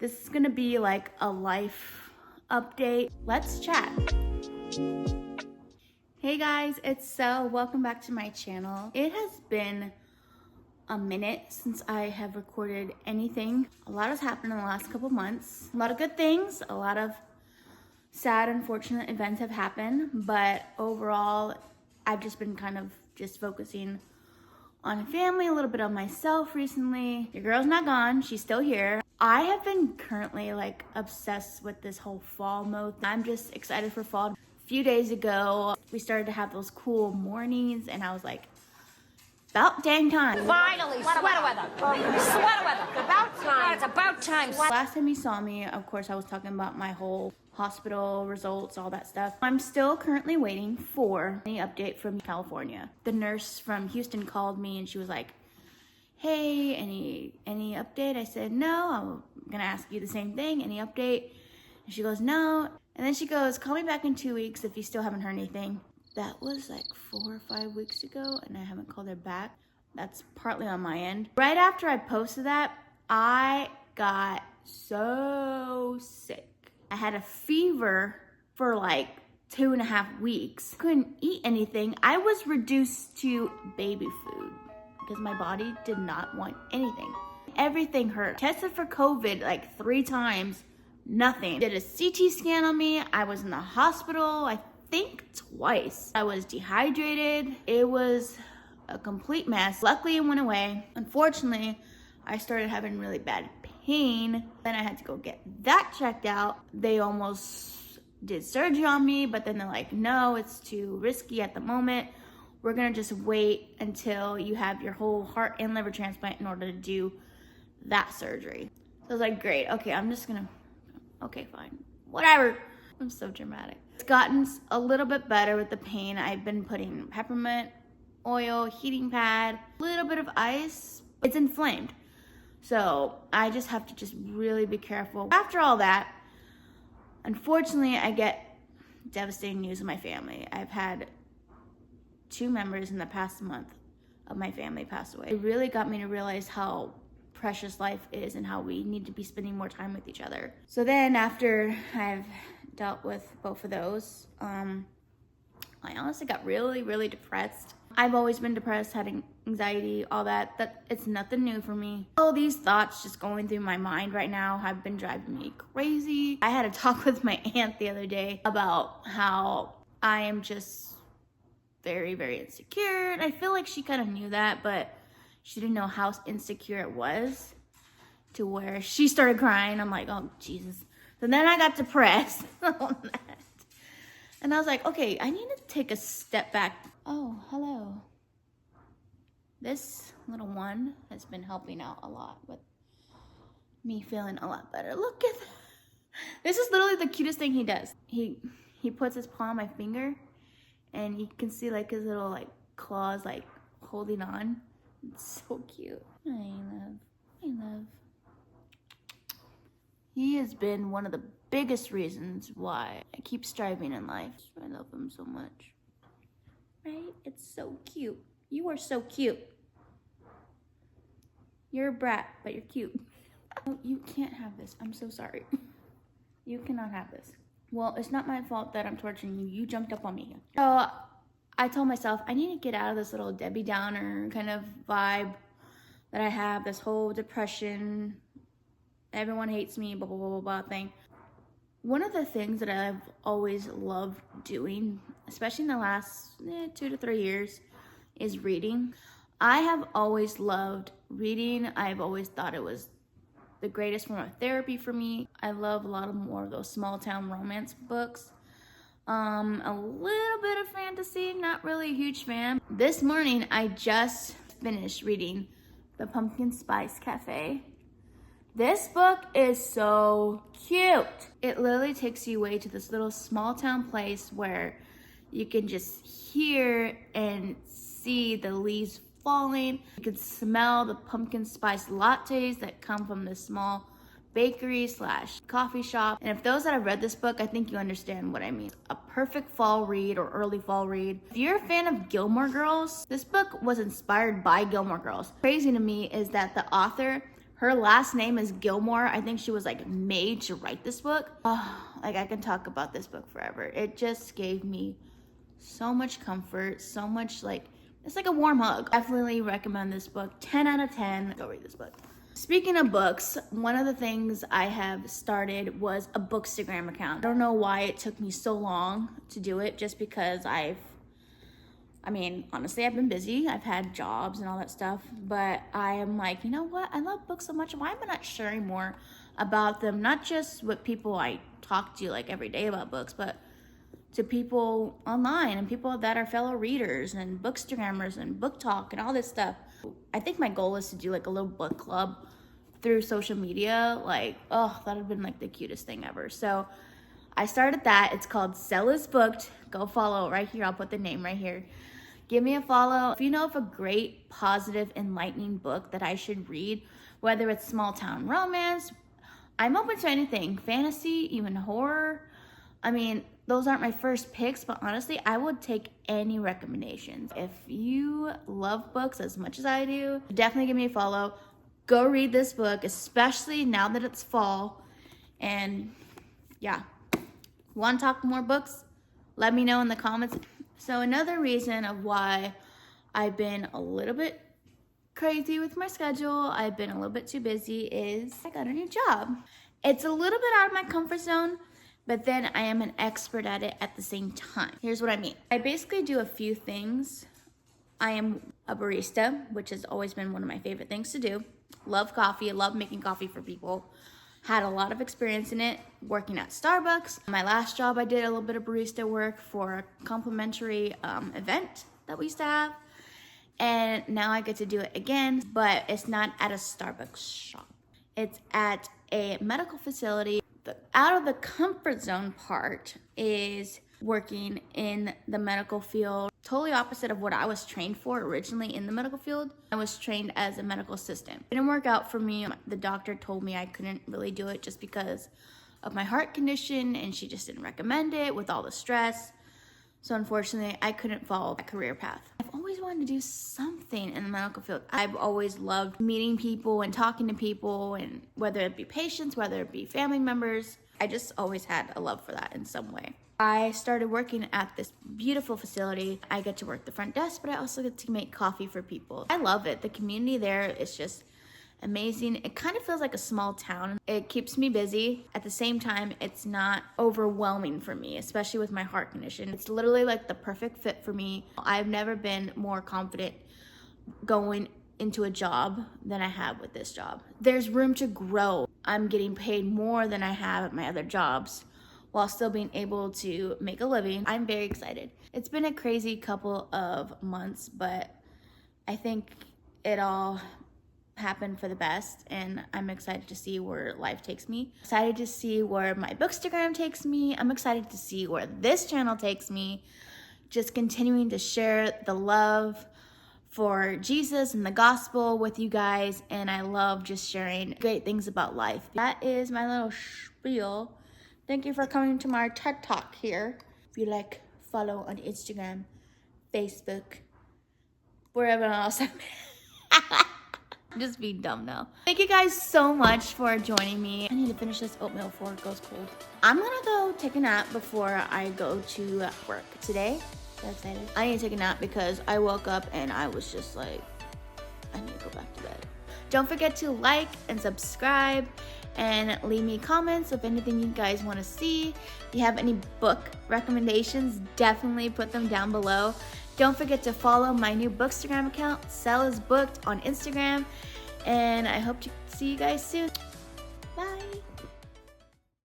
This is gonna be like a life update. Let's chat. Hey guys, it's So. Welcome back to my channel. It has been a minute since I have recorded anything. A lot has happened in the last couple months. A lot of good things, a lot of sad, unfortunate events have happened, but overall, I've just been kind of just focusing on family, a little bit on myself recently. Your girl's not gone, she's still here. I have been currently like obsessed with this whole fall mode. I'm just excited for fall. A few days ago, we started to have those cool mornings and I was like, about dang time. Finally, sweater weather. Sweater weather. About time. It's about time. Last time you saw me, of course, I was talking about my whole hospital results, all that stuff. I'm still currently waiting for any update from California. The nurse from Houston called me and she was like, hey, any update? I said, no, I'm gonna ask you the same thing. Any update? And she goes, no. And then she goes, call me back in 2 weeks if you still haven't heard anything. That was like 4 or 5 weeks ago and I haven't called her back. That's partly on my end. Right after I posted that, I got so sick. I had a fever for like 2.5 weeks. Couldn't eat anything. I was reduced to baby food because my body did not want anything. Everything hurt. Tested for COVID like 3 times, nothing. Did a CT scan on me. I was in the hospital, I think twice. I was dehydrated. It was a complete mess. Luckily, it went away. Unfortunately, I started having really bad pain. Then I had to go get that checked out. They almost did surgery on me, but then they're like, no, it's too risky at the moment. We're gonna just wait until you have your whole heart and liver transplant in order to do that surgery. So I was like, great, okay, okay, fine, whatever. I'm so dramatic. It's gotten a little bit better with the pain. I've been putting peppermint oil, heating pad, a little bit of ice. It's inflamed. So I just have to just really be careful. After all that, unfortunately, I get devastating news of my family. I've had 2 members in the past month of my family pass away. It really got me to realize how precious life is and how we need to be spending more time with each other. So then after I've dealt with both of those, I honestly got really, really depressed. I've always been depressed, had anxiety, all that. It's nothing new for me. All these thoughts just going through my mind right now have been driving me crazy. I had a talk with my aunt the other day about how I am just very, very insecure. And I feel like she kind of knew that, but she didn't know how insecure it was to where she started crying. I'm like, oh, Jesus. So then I got depressed on that. And I was like, okay, I need to take a step back. Oh, hello. This little one has been helping out a lot with me feeling a lot better. Look at that. This is literally the cutest thing he does. He puts his paw on my finger and you can see like his little like claws like holding on. It's so cute. I love. He has been one of the biggest reasons why I keep striving in life. I love him so much. Right? It's so cute. You are so cute. You're a brat, but you're cute. Oh, you can't have this. I'm so sorry. You cannot have this. Well, it's not my fault that I'm torturing you. You jumped up on me. So I told myself, I need to get out of this little Debbie Downer kind of vibe that I have, this whole depression, everyone hates me, blah, blah, blah, blah, blah thing. One of the things that I've always loved doing, especially in the last 2 to 3 years, is reading. I have always loved reading. I've always thought it was the greatest form of therapy for me. I love a lot more of those small town romance books. A little bit of fantasy, not really a huge fan. This morning, I just finished reading The Pumpkin Spice Cafe. This book is so cute. It literally takes you away to this little small town place where you can just hear and see the leaves falling. You can smell the pumpkin spice lattes that come from this small bakery slash coffee shop. And if those that have read this book, I think you understand what I mean. A perfect fall read or early fall read. If you're a fan of Gilmore Girls, this book was inspired by Gilmore Girls. Crazy to me is that the author Her last name is Gilmore. I think she was like made to write this book. Like I can talk about this book forever. It just gave me so much comfort, so much like, it's like a warm hug. Definitely recommend this book. 10 out of 10. Go read this book. Speaking of books, one of the things I have started was a Bookstagram account. I don't know why it took me so long to do it, just because honestly, I've been busy. I've had jobs and all that stuff, but I am like, you know what? I love books so much. Why am I not sharing more about them? Not just with people I talk to like every day about books, but to people online and people that are fellow readers and Bookstagrammers and book talk and all this stuff. I think my goal is to do like a little book club through social media. Like, oh, that would have been like the cutest thing ever. So I started that. It's called Sell is Booked. Go follow it right here. I'll put the name right here. Give me a follow. If you know of a great, positive, enlightening book that I should read, whether it's small town romance, I'm open to anything. Fantasy, even horror. I mean, those aren't my first picks, but honestly, I would take any recommendations. If you love books as much as I do, definitely give me a follow. Go read this book, especially now that it's fall. And yeah, want to talk more books? Let me know in the comments. So another reason of why I've been a little bit crazy with my schedule, I've been a little bit too busy, is I got a new job. It's a little bit out of my comfort zone, but then I am an expert at it at the same time. Here's what I mean. I basically do a few things. I am a barista, which has always been one of my favorite things to do. Love coffee, love making coffee for people. Had a lot of experience in it, working at Starbucks. My last job, I did a little bit of barista work for a complimentary event that we used to have. And now I get to do it again, but it's not at a Starbucks shop. It's at a medical facility. The out of the comfort zone part is working in the medical field. Totally opposite of what I was trained for originally in the medical field. I was trained as a medical assistant. It didn't work out for me. The doctor told me I couldn't really do it just because of my heart condition, and she just didn't recommend it with all the stress. So unfortunately, I couldn't follow that career path. I've always wanted to do something in the medical field. I've always loved meeting people and talking to people, and whether it be patients, whether it be family members, I just always had a love for that in some way. I started working at this beautiful facility. I get to work the front desk, but I also get to make coffee for people. I love it. The community there is just amazing. It kind of feels like a small town. It keeps me busy. At the same time, it's not overwhelming for me, especially with my heart condition. It's literally like the perfect fit for me. I've never been more confident going into a job than I have with this job. There's room to grow. I'm getting paid more than I have at my other jobs while still being able to make a living. I'm very excited. It's been a crazy couple of months, but I think it all happened for the best, and I'm excited to see where life takes me. Excited to see where my Bookstagram takes me. I'm excited to see where this channel takes me. Just continuing to share the love for Jesus and the gospel with you guys, and I love just sharing great things about life. That is my little spiel. Thank you for coming to my TED Talk here. If you like, follow on Instagram, Facebook, wherever else I'm just being dumb now. Thank you guys so much for joining me. I need to finish this oatmeal before it goes cold. I'm gonna go take a nap before I go to work today. So excited. I need to take a nap because I woke up and I was just like, I need to go back to bed. Don't forget to like and subscribe and leave me comments of anything you guys want to see. If you have any book recommendations, definitely put them down below. Don't forget to follow my new Bookstagram account, Sell is Booked, on Instagram. And I hope to see you guys soon. Bye.